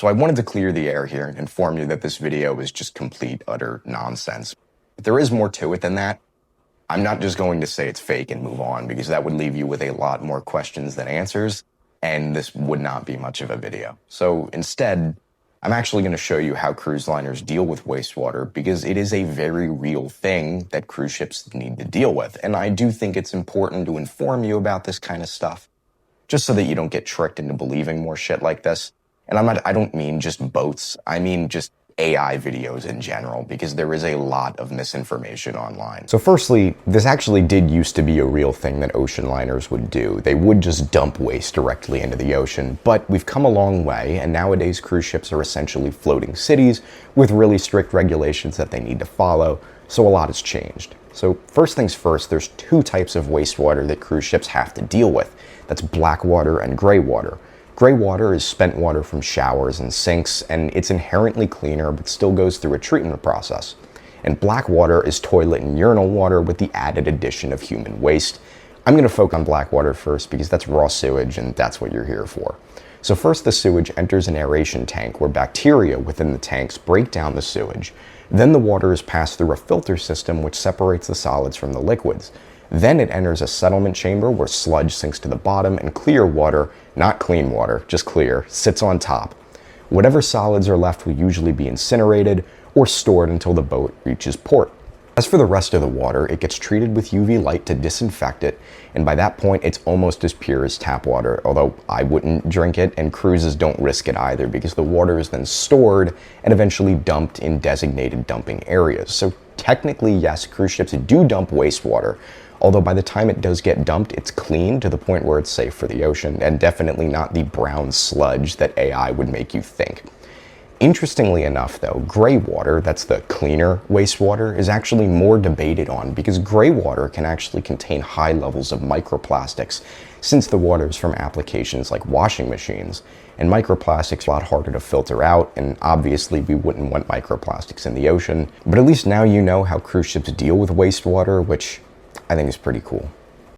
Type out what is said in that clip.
So I wanted to clear the air here and inform you that this video is just complete, utter nonsense. But there is more to it than that. I'm not just going to say it's fake and move on, because that would leave you with a lot more questions than answers, and this would not be much of a video. So instead, I'm actually going to show you how cruise liners deal with wastewater, because it is a very real thing that cruise ships need to deal with. And I do think it's important to inform you about this kind of stuff, just so that you don't get tricked into believing more shit like this. And I don't mean just boats, I mean just AI videos in general, because there is a lot of misinformation online. So firstly, this actually did used to be a real thing that ocean liners would do. They would just dump waste directly into the ocean, but we've come a long way, and nowadays cruise ships are essentially floating cities with really strict regulations that they need to follow, so a lot has changed. So first things first, there's two types of wastewater that cruise ships have to deal with. That's black water and gray water. Gray water is spent water from showers and sinks, and it's inherently cleaner but still goes through a treatment process. And black water is toilet and urinal water with the added addition of human waste. I'm going to focus on black water first because that's raw sewage and that's what you're here for. So first, the sewage enters an aeration tank where bacteria within the tanks break down the sewage. Then the water is passed through a filter system which separates the solids from the liquids. Then it enters a settlement chamber where sludge sinks to the bottom and clear water, not clean water, just clear, sits on top. Whatever solids are left will usually be incinerated or stored until the boat reaches port. As for the rest of the water, it gets treated with UV light to disinfect it, and by that point it's almost as pure as tap water, although I wouldn't drink it, and cruises don't risk it either because the water is then stored and eventually dumped in designated dumping areas. So technically, yes, cruise ships do dump wastewater, although by the time it does get dumped, it's clean to the point where it's safe for the ocean, and definitely not the brown sludge that AI would make you think. Interestingly enough though, gray water, that's the cleaner wastewater, is actually more debated on because gray water can actually contain high levels of microplastics since the water is from applications like washing machines, and microplastics are a lot harder to filter out, and obviously we wouldn't want microplastics in the ocean. But at least now you know how cruise ships deal with wastewater, which I think is pretty cool.